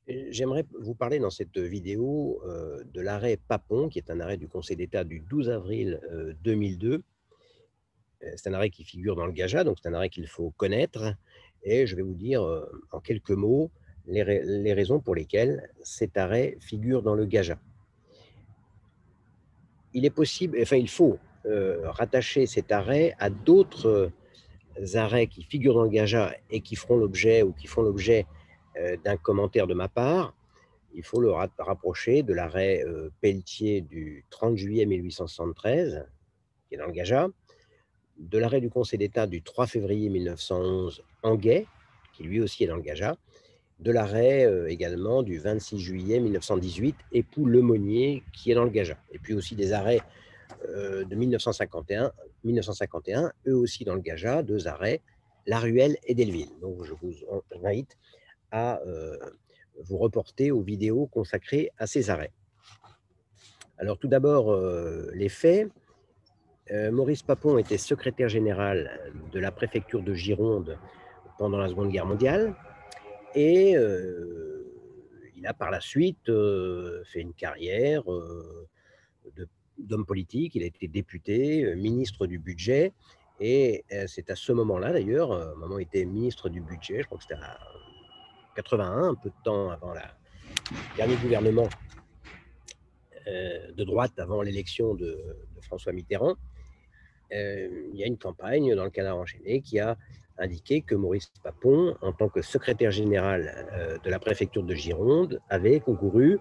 J'aimerais vous parler dans cette vidéo, de l'arrêt Papon, qui est un arrêt du Conseil d'État du 12 avril, 2002. C'est un arrêt qui figure dans le GAJA, donc c'est un arrêt qu'il faut connaître et je vais vous dire, en quelques mots, les raisons pour lesquelles cet arrêt figure dans le GAJA. Il est possible enfin, il faut, rattacher cet arrêt à d'autres, arrêts qui figurent dans le GAJA et qui feront l'objet ou qui font l'objet, d'un commentaire de ma part. Il faut le rapprocher de l'arrêt, Pelletier du 30 juillet 1873, qui est dans le Gaja, de l'arrêt du Conseil d'État du 3 février 1911 Anguet, qui lui aussi est dans le Gaja, de l'arrêt, également du 26 juillet 1918 Époux Lemonnier, qui est dans le Gaja. Et puis aussi des arrêts, de 1951, eux aussi dans le Gaja, 2 arrêts, Laruelle et Delville. Donc je vous invite à, vous reporter aux vidéos consacrées à ces arrêts. Alors tout d'abord, les faits. Maurice Papon était secrétaire général de la préfecture de Gironde pendant la Seconde Guerre mondiale et il a par la suite, fait une carrière, de d'homme politique. Il a été député, ministre du budget et c'est à ce moment-là d'ailleurs, au moment où il était ministre du budget, je crois que c'était en 81, un peu de temps avant le dernier gouvernement de droite avant l'élection de François Mitterrand, il y a une campagne dans le Canard enchaîné qui a indiqué que Maurice Papon, en tant que secrétaire général de la préfecture de Gironde, avait concouru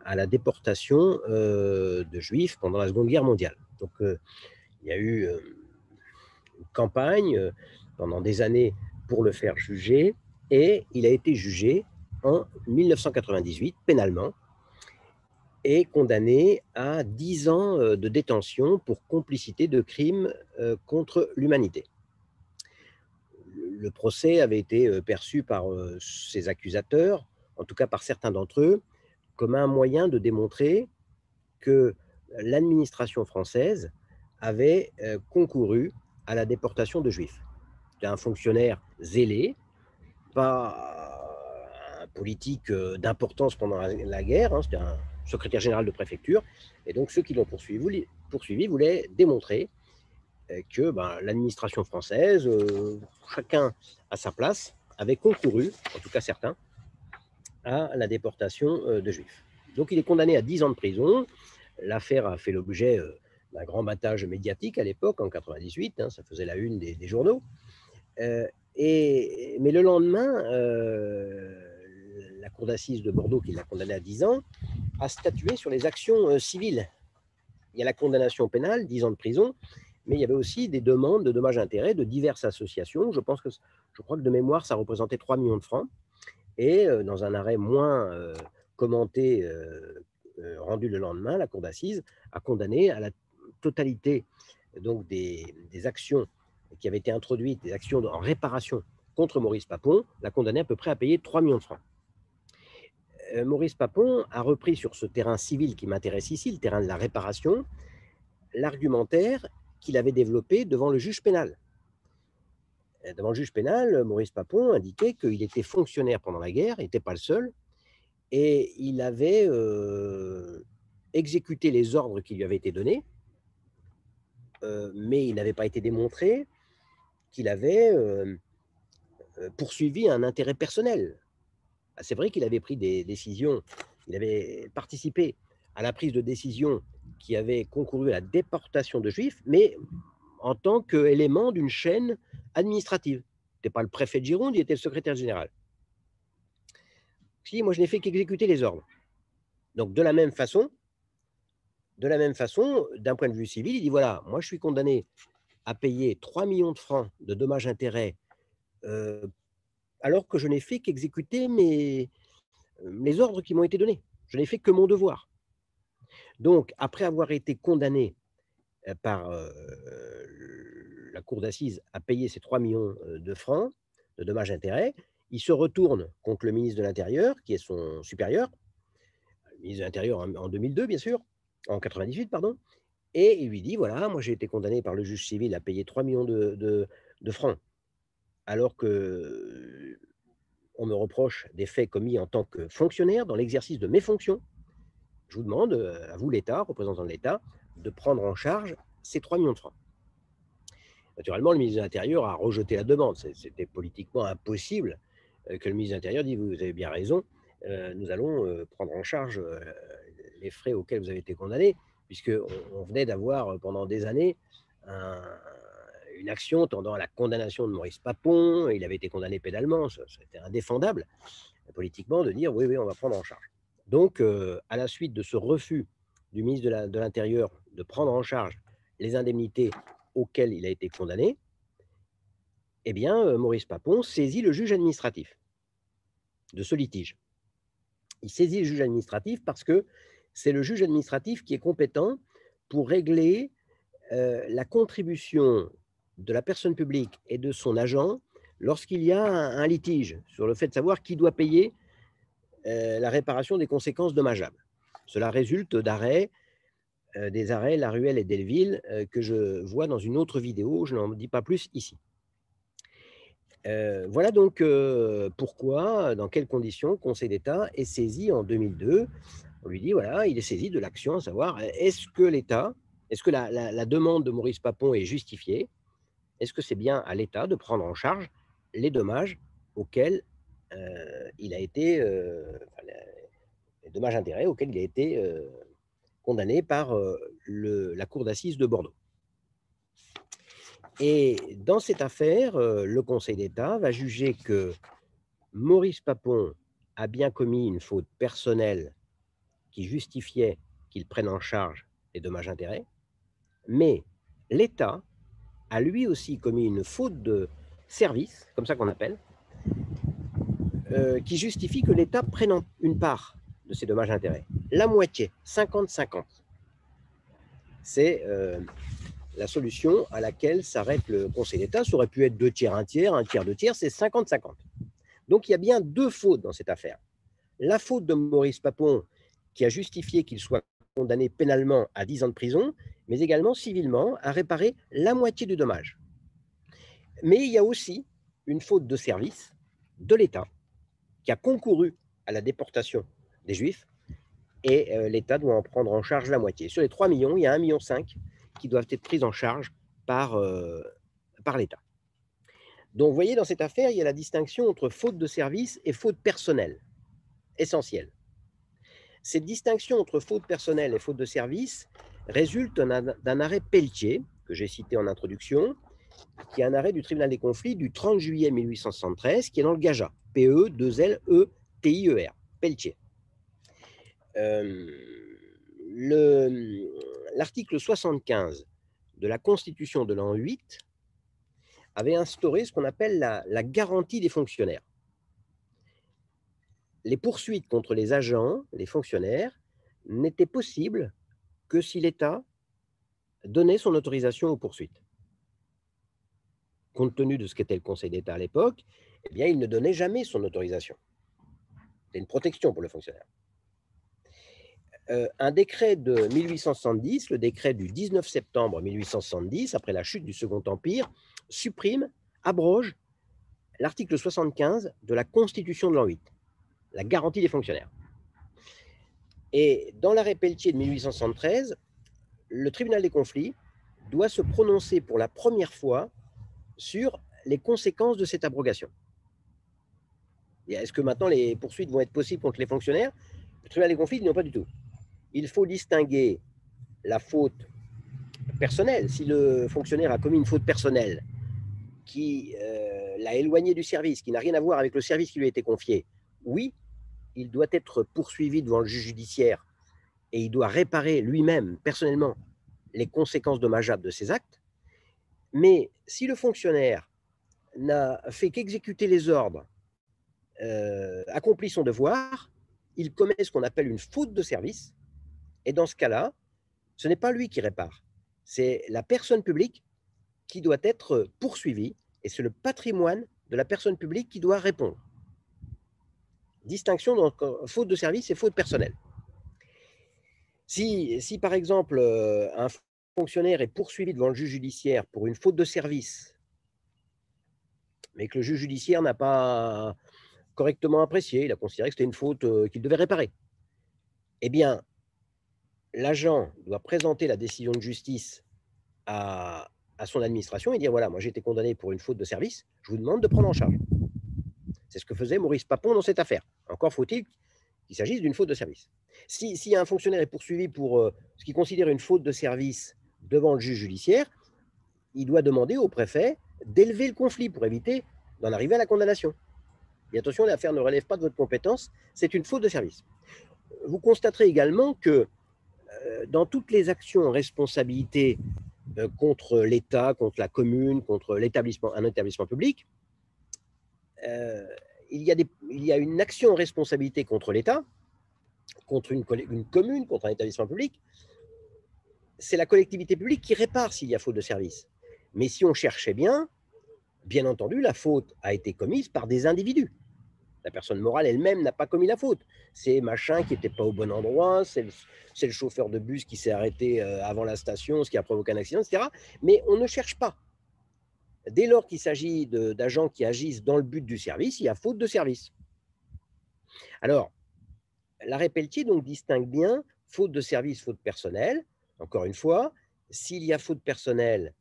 à la déportation de Juifs pendant la Seconde Guerre mondiale. Donc il y a eu une campagne pendant des années pour le faire juger et il a été jugé en 1998 pénalement est condamné à 10 ans de détention pour complicité de crimes contre l'humanité. Le procès avait été perçu par ses accusateurs, en tout cas par certains d'entre eux, comme un moyen de démontrer que l'administration française avait concouru à la déportation de juifs. C'était un fonctionnaire zélé, pas un politique d'importance pendant la guerre, hein, c'était un secrétaire général de préfecture, et donc ceux qui l'ont poursuivi voulaient démontrer que ben, l'administration française, chacun à sa place, avait concouru, en tout cas certains, à la déportation de juifs. Donc il est condamné à 10 ans de prison. L'affaire a fait l'objet d'un grand battage médiatique à l'époque, en 98, hein, ça faisait la une des journaux. Euh, mais le lendemain, la cour d'assises de Bordeaux, qui l'a condamné à 10 ans, a statué sur les actions civiles. Il y a la condamnation pénale, 10 ans de prison, mais il y avait aussi des demandes de dommages-intérêts de diverses associations. Je crois que de mémoire, ça représentait 3 millions de francs. Et dans un arrêt moins commenté, rendu le lendemain, la cour d'assises a condamné à la totalité donc des actions qui avaient été introduites, des actions en réparation contre Maurice Papon, l'a condamné à peu près à payer 3 millions de francs. Maurice Papon a repris sur ce terrain civil qui m'intéresse ici, le terrain de la réparation, l'argumentaire qu'il avait développé devant le juge pénal. Devant le juge pénal, Maurice Papon indiquait qu'il était fonctionnaire pendant la guerre, il n'était pas le seul, et il avait exécuté les ordres qui lui avaient été donnés, mais il n'avait pas été démontré qu'il avait poursuivi un intérêt personnel. Ah, c'est vrai qu'il avait pris des décisions, il avait participé à la prise de décision qui avait concouru à la déportation de juifs, mais en tant qu'élément d'une chaîne administrative. Il n'était pas le préfet de Gironde, il était le secrétaire général. Si, moi je n'ai fait qu'exécuter les ordres. Donc de la même façon, d'un point de vue civil, il dit voilà, moi je suis condamné à payer 3 millions de francs de dommages-intérêts euh, alors que je n'ai fait qu'exécuter les ordres qui m'ont été donnés. Je n'ai fait que mon devoir. Donc, après avoir été condamné par la cour d'assises à payer ces 3 millions de francs de dommages-intérêts, il se retourne contre le ministre de l'Intérieur, qui est son supérieur, le ministre de l'Intérieur en 2002, bien sûr, en 98, pardon, et il lui dit voilà, moi j'ai été condamné par le juge civil à payer 3 millions de francs, alors qu'on on me reproche des faits commis en tant que fonctionnaire dans l'exercice de mes fonctions. Je vous demande, à vous l'État, représentant de l'État, de prendre en charge ces 3 millions de francs. Naturellement, le ministre de l'Intérieur a rejeté la demande. C'était politiquement impossible que le ministre de l'Intérieur dise: vous avez bien raison, nous allons prendre en charge les frais auxquels vous avez été condamné, puisqu'on venait d'avoir pendant des années une action tendant à la condamnation de Maurice Papon. Il avait été condamné pénalement, c'était indéfendable politiquement de dire oui, on va prendre en charge. Donc, à la suite de ce refus du ministre de l'Intérieur de prendre en charge les indemnités auxquelles il a été condamné, eh bien, Maurice Papon saisit le juge administratif de ce litige. Il saisit le juge administratif parce que c'est le juge administratif qui est compétent pour régler la contribution de la personne publique et de son agent lorsqu'il y a un litige sur le fait de savoir qui doit payer la réparation des conséquences dommageables. Cela résulte d'arrêts, des arrêts Laruelle et Delville que je vois dans une autre vidéo, je n'en dis pas plus ici. Voilà donc pourquoi, dans quelles conditions le Conseil d'État est saisi en 2002. On lui dit, voilà, il est saisi de l'action, à savoir, est-ce que l'État, est-ce que la demande de Maurice Papon est justifiée? Est-ce que c'est bien à l'État de prendre en charge les dommages auxquels il a été, les dommages-intérêts auxquels il a été condamné par la cour d'assises de Bordeaux? Et dans cette affaire, le Conseil d'État va juger que Maurice Papon a bien commis une faute personnelle qui justifiait qu'il prenne en charge les dommages-intérêts, mais l'État a lui aussi commis une faute de service, comme ça qu'on appelle, qui justifie que l'État prenne une part de ces dommages-intérêts. La moitié, 50-50. C'est la solution à laquelle s'arrête le Conseil d'État. Ça aurait pu être 2 tiers, 1 tiers, 1 tiers, 2 tiers, c'est 50-50. Donc il y a bien 2 fautes dans cette affaire. La faute de Maurice Papon, qui a justifié qu'il soit condamné pénalement à 10 ans de prison, mais également civilement à réparer la moitié du dommage. Mais il y a aussi une faute de service de l'État qui a concouru à la déportation des Juifs, et l'État doit en prendre en charge la moitié. Sur les 3 millions, il y a 1,5 million qui doivent être pris en charge par l'État. Donc, vous voyez, dans cette affaire, il y a la distinction entre faute de service et faute personnelle, essentielle. Cette distinction entre faute personnelle et faute de service résulte d'un arrêt Pelletier, que j'ai cité en introduction, qui est un arrêt du tribunal des conflits du 30 juillet 1873, qui est dans le Gaja, P-E-2-L-E-T-I-E-R, Pelletier. L'article 75 de la Constitution de l'an 8 avait instauré ce qu'on appelle la garantie des fonctionnaires. Les poursuites contre les agents, les fonctionnaires, n'étaient possibles que si l'État donnait son autorisation aux poursuites. Compte tenu de ce qu'était le Conseil d'État à l'époque, eh bien, il ne donnait jamais son autorisation. C'est une protection pour le fonctionnaire. Un décret de 1870, le décret du 19 septembre 1870, après la chute du Second Empire, supprime, abroge l'article 75 de la Constitution de l'an 8, la garantie des fonctionnaires. Et dans l'arrêt Pelletier de 1873, le tribunal des conflits doit se prononcer pour la première fois sur les conséquences de cette abrogation. Est-ce que maintenant les poursuites vont être possibles contre les fonctionnaires? Le tribunal des conflits, non, pas du tout. Il faut distinguer la faute personnelle. Si le fonctionnaire a commis une faute personnelle qui l'a éloigné du service, qui n'a rien à voir avec le service qui lui a été confié, oui, il doit être poursuivi devant le juge judiciaire et il doit réparer lui-même, personnellement, les conséquences dommageables de ses actes. Mais si le fonctionnaire n'a fait qu'exécuter les ordres, accompli son devoir, il commet ce qu'on appelle une faute de service. Et dans ce cas-là, ce n'est pas lui qui répare, c'est la personne publique qui doit être poursuivie, et c'est le patrimoine de la personne publique qui doit répondre. Distinction entre faute de service et faute personnelle. Si par exemple, un fonctionnaire est poursuivi devant le juge judiciaire pour une faute de service, mais que le juge judiciaire n'a pas correctement apprécié, il a considéré que c'était une faute qu'il devait réparer. Eh bien, l'agent doit présenter la décision de justice à, à son administration et dire, voilà, moi j'ai été condamné pour une faute de service, je vous demande de prendre en charge. C'est ce que faisait Maurice Papon dans cette affaire. Encore faut-il qu'il s'agisse d'une faute de service. Si un fonctionnaire est poursuivi pour ce qu'il considère une faute de service devant le juge judiciaire, il doit demander au préfet d'élever le conflit pour éviter d'en arriver à la condamnation. Et attention, l'affaire ne relève pas de votre compétence, c'est une faute de service. Vous constaterez également que dans toutes les actions en responsabilité contre l'État, contre la commune, contre l'établissement, un établissement public, il y a une action en responsabilité contre l'État, contre une commune, contre un établissement public. C'est la collectivité publique qui répare s'il y a faute de service. Mais si on cherchait bien, bien entendu, la faute a été commise par des individus. La personne morale elle-même n'a pas commis la faute. C'est machin qui n'était pas au bon endroit, c'est le chauffeur de bus qui s'est arrêté avant la station, ce qui a provoqué un accident, etc. Mais on ne cherche pas. Dès lors qu'il s'agit d'agents qui agissent dans le but du service, il y a faute de service. Alors, l'arrêt Pelletier donc distingue bien faute de service, faute personnelle. Encore une fois, s'il y a faute personnelle,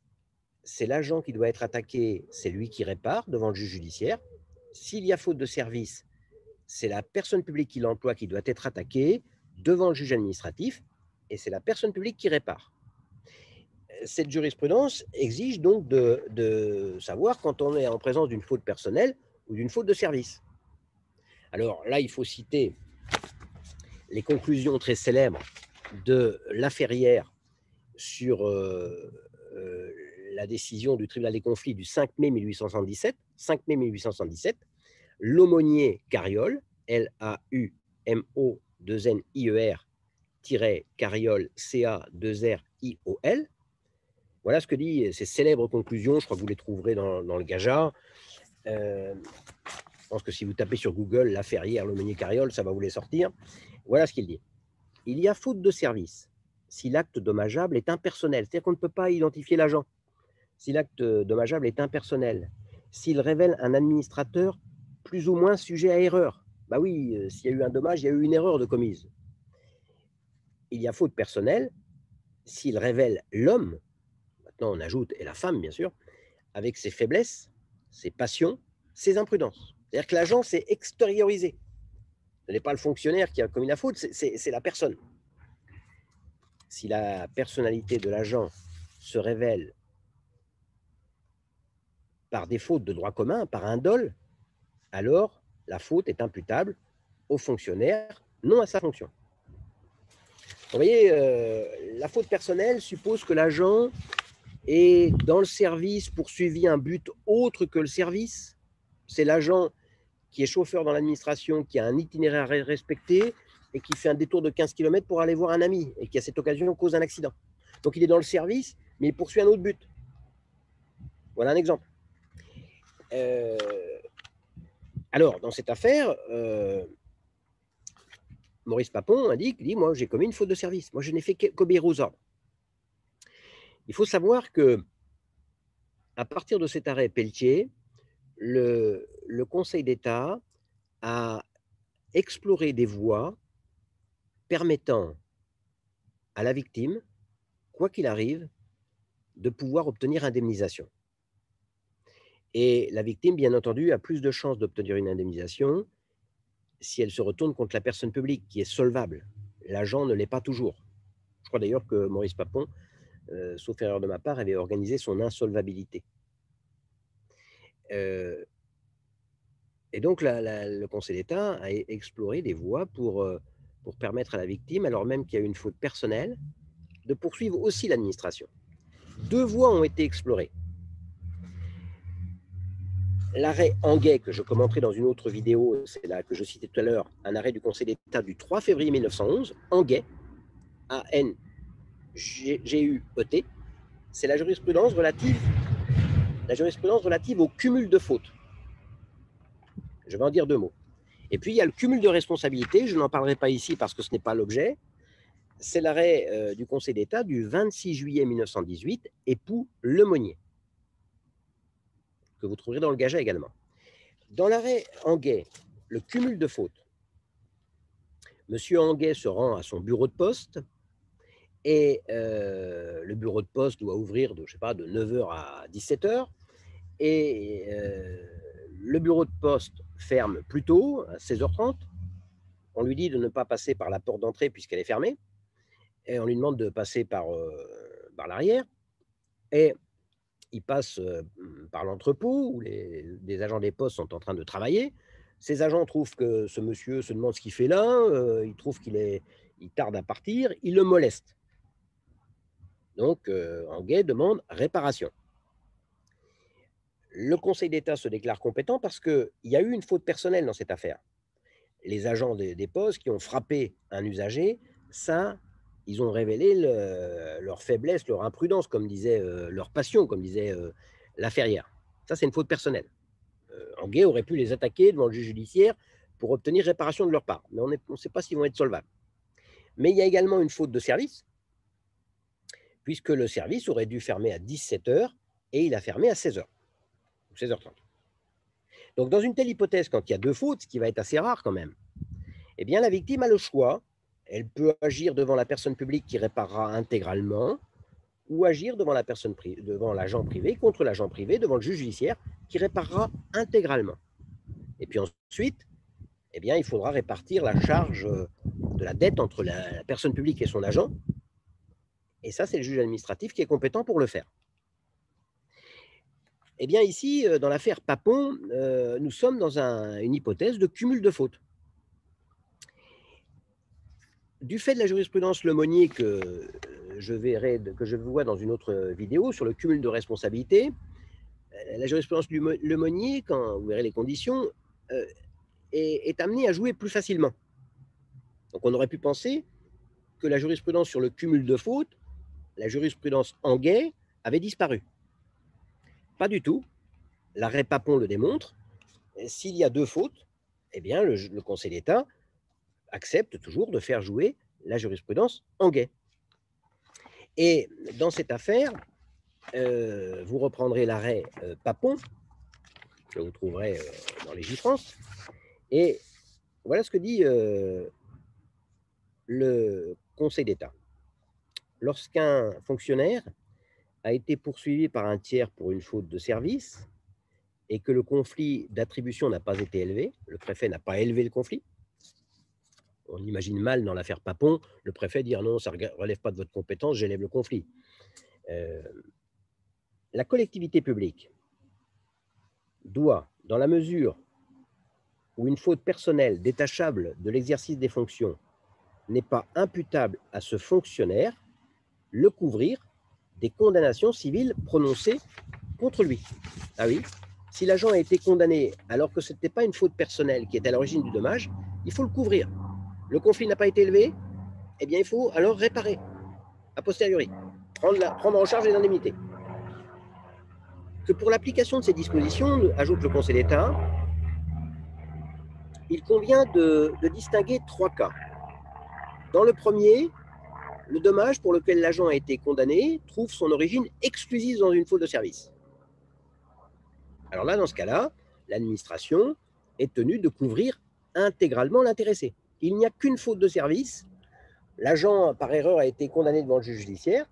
c'est l'agent qui doit être attaqué, c'est lui qui répare devant le juge judiciaire. S'il y a faute de service, c'est la personne publique qui l'emploie qui doit être attaquée devant le juge administratif, et c'est la personne publique qui répare. Cette jurisprudence exige donc de savoir quand on est en présence d'une faute personnelle ou d'une faute de service. Alors là, il faut citer les conclusions très célèbres de Laferrière sur la décision du tribunal des conflits du 5 mai 1877, l'aumônier Carriole, L-A-U-M-O-2-N-I-E-R, Carriole, Voilà ce que dit ces célèbres conclusions. Je crois que vous les trouverez dans le Gaja. Je pense que si vous tapez sur Google Laferrière, l'aumônier Carriole, ça va vous les sortir. Voilà ce qu'il dit. Il y a faute de service si l'acte dommageable est impersonnel, c'est-à-dire qu'on ne peut pas identifier l'agent. Si l'acte dommageable est impersonnel, s'il révèle un administrateur plus ou moins sujet à erreur. Bah oui, s'il y a eu un dommage, il y a eu une erreur de commise. Il y a faute personnelle s'il révèle l'homme, maintenant on ajoute, et la femme bien sûr, avec ses faiblesses, ses passions, ses imprudences. C'est-à-dire que l'agent s'est extériorisé. Ce n'est pas le fonctionnaire qui a commis la faute, c'est la personne. Si la personnalité de l'agent se révèle par des fautes de droit commun, par indole, alors la faute est imputable au fonctionnaire, non à sa fonction. Vous voyez, la faute personnelle suppose que l'agent est dans le service poursuivi un but autre que le service. C'est l'agent qui est chauffeur dans l'administration, qui a un itinéraire à respecter et qui fait un détour de 15 km pour aller voir un ami et qui, à cette occasion, cause un accident. Donc, il est dans le service, mais il poursuit un autre but. Voilà un exemple. Alors, dans cette affaire, Maurice Papon dit, moi, j'ai commis une faute de service. Moi, je n'ai fait qu'obéir aux ordres. Il faut savoir que, à partir de cet arrêt Pelletier, le Conseil d'État a exploré des voies permettant à la victime, quoi qu'il arrive, de pouvoir obtenir indemnisation. Et la victime, bien entendu, a plus de chances d'obtenir une indemnisation si elle se retourne contre la personne publique, qui est solvable. L'agent ne l'est pas toujours. Je crois d'ailleurs que Maurice Papon, sauf erreur de ma part, avait organisé son insolvabilité. Et donc, le Conseil d'État a exploré des voies pour permettre à la victime, alors même qu'il y a une faute personnelle, de poursuivre aussi l'administration. 2 voies ont été explorées. L'arrêt Anguet, que je commenterai dans une autre vidéo, c'est là que je citais tout à l'heure, un arrêt du Conseil d'État du 3 février 1911, Anguet, A-N-G-U-E-T, c'est la jurisprudence relative au cumul de fautes. Je vais en dire 2 mots. Et puis, il y a le cumul de responsabilité, je n'en parlerai pas ici parce que ce n'est pas l'objet. C'est l'arrêt du Conseil d'État du 26 juillet 1918, époux Lemonnier, que vous trouverez dans le Gaja également. Dans l'arrêt Anguet, le cumul de fautes. Monsieur Anguet se rend à son bureau de poste et le bureau de poste doit ouvrir de, je sais pas, de 9 h à 17 h. Et le bureau de poste ferme plus tôt, à 16 h 30. On lui dit de ne pas passer par la porte d'entrée puisqu'elle est fermée. Et on lui demande de passer par l'arrière. Et il passe par l'entrepôt où des agents des postes sont en train de travailler. Ces agents trouvent que ce monsieur se demande ce qu'il fait là, ils trouvent il tarde à partir, ils le molestent. Donc, Anguet demande réparation. Le Conseil d'État se déclare compétent parce qu'il y a eu une faute personnelle dans cette affaire. Les agents des postes qui ont frappé un usager, ça, ils ont révélé leur faiblesse, leur imprudence, comme disait leur passion, comme disait la Ferrière. Ça, c'est une faute personnelle. Anguet aurait pu les attaquer devant le juge judiciaire pour obtenir réparation de leur part, mais on ne sait pas s'ils vont être solvables. Mais il y a également une faute de service, puisque le service aurait dû fermer à 17 h et il a fermé à 16 h, ou 16 h 30. Donc, dans une telle hypothèse, quand il y a deux fautes, ce qui va être assez rare quand même, eh bien, la victime a le choix. Elle peut agir devant la personne publique qui réparera intégralement ou agir devant l'agent privé, contre l'agent privé, devant le juge judiciaire qui réparera intégralement. Et puis ensuite, eh bien, il faudra répartir la charge de la dette entre la personne publique et son agent. Et ça, c'est le juge administratif qui est compétent pour le faire. Eh bien, ici, dans l'affaire Papon, nous sommes dans une hypothèse de cumul de fautes. Du fait de la jurisprudence Lemonnier que je vois dans une autre vidéo sur le cumul de responsabilités, la jurisprudence Lemonnier, quand vous verrez les conditions, est amenée à jouer plus facilement. Donc on aurait pu penser que la jurisprudence sur le cumul de fautes, la jurisprudence Anguet, avait disparu. Pas du tout. L'arrêt Papon le démontre. S'il y a deux fautes, eh bien le Conseil d'État accepte toujours de faire jouer la jurisprudence Anguet. Et dans cette affaire, vous reprendrez l'arrêt Papon, que vous trouverez dans Légifrance, et voilà ce que dit le Conseil d'État. Lorsqu'un fonctionnaire a été poursuivi par un tiers pour une faute de service et que le conflit d'attribution n'a pas été élevé, le préfet n'a pas élevé le conflit, on imagine mal dans l'affaire Papon, le préfet dire non, ça ne relève pas de votre compétence, j'élève le conflit. La collectivité publique doit, dans la mesure où une faute personnelle détachable de l'exercice des fonctions n'est pas imputable à ce fonctionnaire, le couvrir des condamnations civiles prononcées contre lui. Ah oui, si l'agent a été condamné alors que ce n'était pas une faute personnelle qui est à l'origine du dommage, il faut le couvrir. Le conflit n'a pas été élevé, eh bien il faut alors réparer, a posteriori, prendre en charge les indemnités. Que pour l'application de ces dispositions, ajoute le Conseil d'État, il convient de distinguer trois cas. Dans le premier, le dommage pour lequel l'agent a été condamné trouve son origine exclusive dans une faute de service. Alors là, dans ce cas-là, l'administration est tenue de couvrir intégralement l'intéressé. Il n'y a qu'une faute de service. L'agent, par erreur, a été condamné devant le juge judiciaire.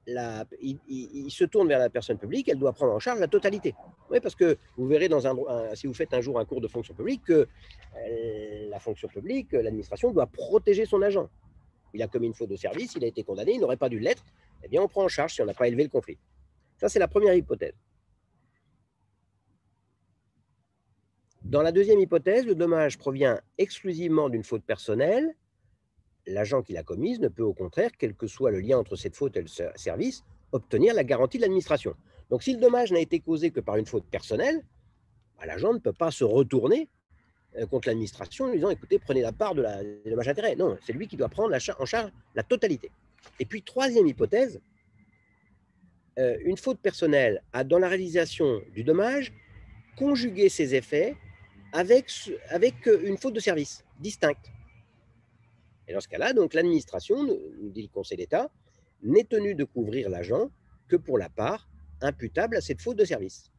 Il se tourne vers la personne publique, elle doit prendre en charge la totalité. Oui, parce que vous verrez, si vous faites un jour un cours de fonction publique, que la fonction publique, l'administration doit protéger son agent. Il a commis une faute de service, il a été condamné, il n'aurait pas dû l'être, eh bien on prend en charge si on n'a pas élevé le conflit. Ça, c'est la première hypothèse. Dans la deuxième hypothèse, le dommage provient exclusivement d'une faute personnelle. L'agent qui l'a commise ne peut au contraire, quel que soit le lien entre cette faute et le service, obtenir la garantie de l'administration. Donc si le dommage n'a été causé que par une faute personnelle, l'agent ne peut pas se retourner contre l'administration en lui disant « écoutez, prenez la part des dommages-intérêts ». Non, c'est lui qui doit prendre en charge la totalité. Et puis, troisième hypothèse, une faute personnelle a, dans la réalisation du dommage, conjugué ses effets avec une faute de service distincte. Et dans ce cas-là, donc l'administration, nous dit le Conseil d'État, n'est tenue de couvrir l'agent que pour la part imputable à cette faute de service.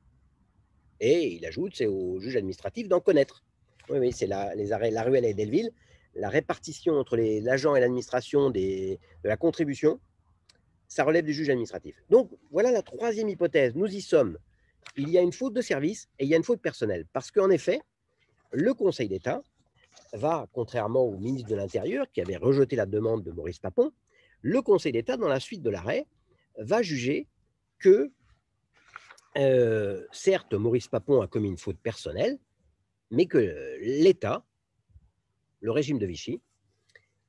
Et il ajoute, c'est au juge administratif d'en connaître. Oui, oui, c'est les arrêts La Ruelle et Delville. La répartition entre l'agent et l'administration de la contribution, ça relève du juge administratif. Donc, voilà la troisième hypothèse. Nous y sommes. Il y a une faute de service et il y a une faute personnelle. Parce qu'en effet, le Conseil d'État va, contrairement au ministre de l'Intérieur qui avait rejeté la demande de Maurice Papon, le Conseil d'État, dans la suite de l'arrêt, va juger que, certes, Maurice Papon a commis une faute personnelle, mais que l'État, le régime de Vichy,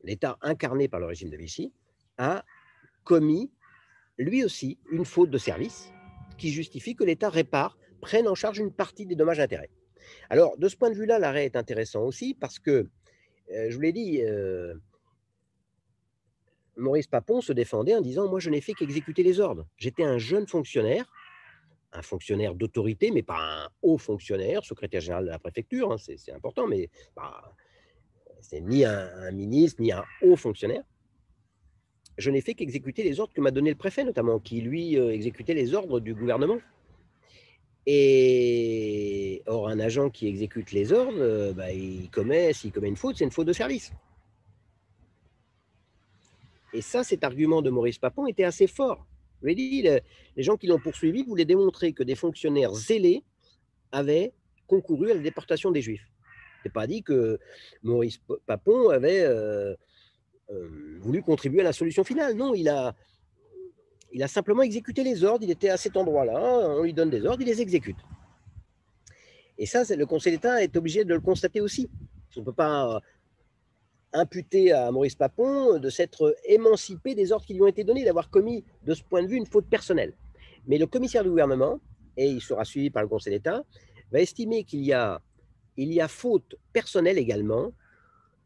l'État incarné par le régime de Vichy, a commis lui aussi une faute de service qui justifie que l'État prenne en charge une partie des dommages et intérêts. Alors, de ce point de vue-là, l'arrêt est intéressant aussi parce que, je vous l'ai dit, Maurice Papon se défendait en disant: moi, je n'ai fait qu'exécuter les ordres. J'étais un fonctionnaire d'autorité, mais pas un haut fonctionnaire, secrétaire général de la préfecture, hein, c'est important, mais c'est ni un ministre, ni un haut fonctionnaire. Je n'ai fait qu'exécuter les ordres que m'a donné le préfet, notamment, qui, lui, exécutait les ordres du gouvernement. Et or, un agent qui exécute les ordres, s'il commet une faute, c'est une faute de service. Et ça, cet argument de Maurice Papon était assez fort. Je l'ai dit, les gens qui l'ont poursuivi voulaient démontrer que des fonctionnaires zélés avaient concouru à la déportation des Juifs. Ce n'est pas dit que Maurice Papon avait voulu contribuer à la solution finale. Non, il a simplement exécuté les ordres. Il était à cet endroit-là, on lui donne des ordres, il les exécute. Et ça, le Conseil d'État est obligé de le constater aussi. On ne peut pas imputer à Maurice Papon de s'être émancipé des ordres qui lui ont été donnés, d'avoir commis de ce point de vue une faute personnelle. Mais le commissaire du gouvernement, et il sera suivi par le Conseil d'État, va estimer qu'il y a faute personnelle également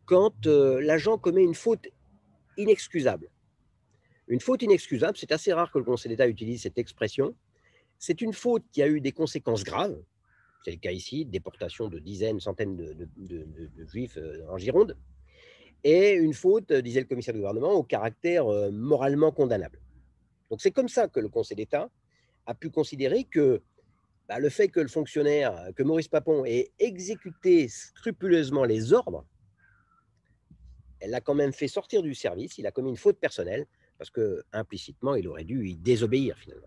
quand l'agent commet une faute inexcusable. Une faute inexcusable, c'est assez rare que le Conseil d'État utilise cette expression. C'est une faute qui a eu des conséquences graves. C'est le cas ici, déportation de dizaines, centaines de Juifs en Gironde. Et une faute, disait le commissaire du gouvernement, au caractère moralement condamnable. Donc c'est comme ça que le Conseil d'État a pu considérer que le fait que le fonctionnaire, que Maurice Papon ait exécuté scrupuleusement les ordres, elle l'a quand même fait sortir du service, il a commis une faute personnelle, parce que implicitement, il aurait dû y désobéir finalement.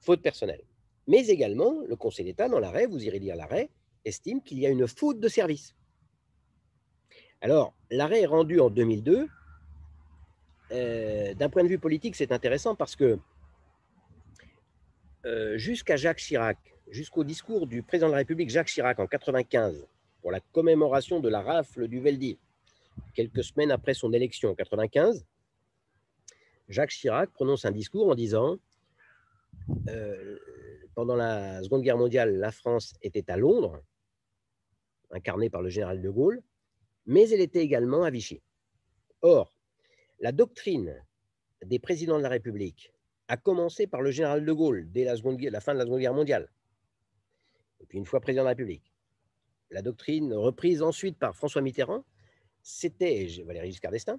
Faute personnelle. Mais également, le Conseil d'État, dans l'arrêt, vous irez lire l'arrêt, estime qu'il y a une faute de service. Alors, l'arrêt est rendu en 2002. D'un point de vue politique, c'est intéressant parce que jusqu'à Jacques Chirac, jusqu'au discours du président de la République Jacques Chirac en 1995, pour la commémoration de la rafle du Veldiv, quelques semaines après son élection en 1995, Jacques Chirac prononce un discours en disant pendant la Seconde Guerre mondiale, la France était à Londres, incarnée par le général de Gaulle, mais elle était également à Vichy. Or, la doctrine des présidents de la République a commencé par le général de Gaulle dès la fin de la Seconde Guerre mondiale, et puis une fois président de la République. La doctrine reprise ensuite par François Mitterrand, c'était Valéry Giscard d'Estaing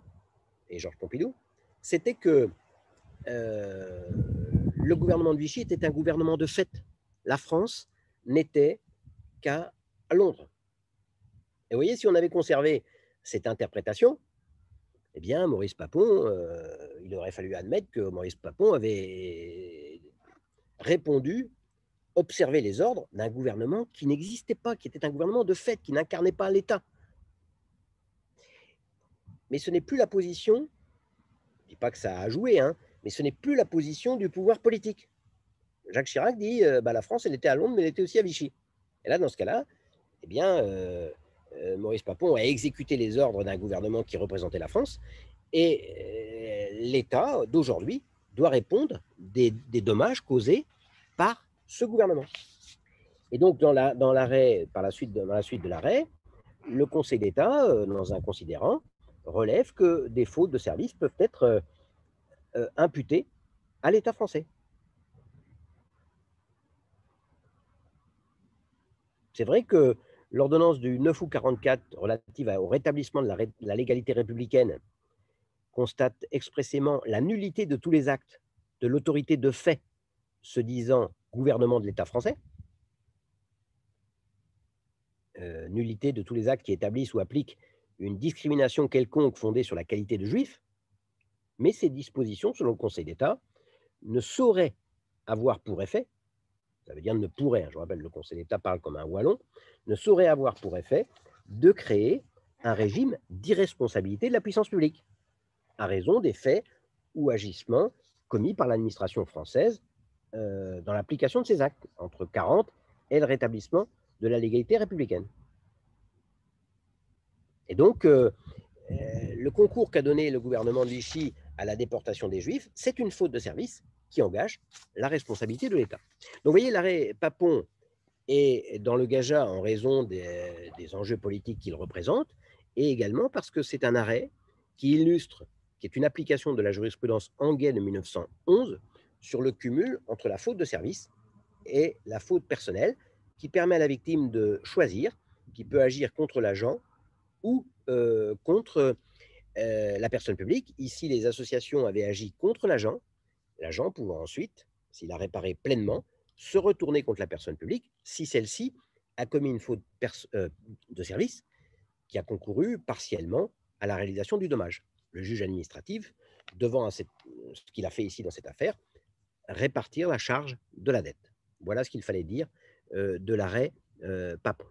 et Georges Pompidou, c'était que le gouvernement de Vichy était un gouvernement de fait. La France n'était qu'à Londres. Et vous voyez, si on avait conservé cette interprétation, eh bien, Maurice Papon, il aurait fallu admettre que Maurice Papon avait répondu, observé les ordres d'un gouvernement qui n'existait pas, qui était un gouvernement de fait, qui n'incarnait pas l'État. Mais ce n'est plus la position, je ne dis pas que ça a joué, hein, mais ce n'est plus la position du pouvoir politique. Jacques Chirac dit la France, elle était à Londres, mais elle était aussi à Vichy. Et là, dans ce cas-là, eh bien, Maurice Papon a exécuté les ordres d'un gouvernement qui représentait la France, et l'État d'aujourd'hui doit répondre des dommages causés par ce gouvernement. Et donc, dans l'arrêt, dans la suite de l'arrêt, le Conseil d'État, dans un considérant, relève que des fautes de service peuvent être imputées à l'État français. C'est vrai que l'ordonnance du 9 août 1944 relative au rétablissement de la légalité républicaine constate expressément la nullité de tous les actes de l'autorité de fait se disant gouvernement de l'État français. nullité de tous les actes qui établissent ou appliquent une discrimination quelconque fondée sur la qualité de juif, mais ces dispositions, selon le Conseil d'État, ne sauraient avoir pour effet, ça veut dire ne pourrait, je rappelle, le Conseil d'État parle comme un wallon, ne saurait avoir pour effet de créer un régime d'irresponsabilité de la puissance publique, à raison des faits ou agissements commis par l'administration française dans l'application de ces actes, entre 40 et le rétablissement de la légalité républicaine. Et donc, le concours qu'a donné le gouvernement de Vichy à la déportation des Juifs, c'est une faute de service qui engage la responsabilité de l'État. Donc, vous voyez, l'arrêt Papon est dans le gageat en raison des enjeux politiques qu'il représente, et également parce que c'est un arrêt qui illustre, qui est une application de la jurisprudence Anguet de 1911 sur le cumul entre la faute de service et la faute personnelle, qui permet à la victime de choisir, qui peut agir contre l'agent ou contre la personne publique. Ici, les associations avaient agi contre l'agent pouvant ensuite, s'il a réparé pleinement, se retourner contre la personne publique si celle-ci a commis une faute de service qui a concouru partiellement à la réalisation du dommage. Le juge administratif, devant ce qu'il a fait ici dans cette affaire, répartir la charge de la dette. Voilà ce qu'il fallait dire de l'arrêt Papon.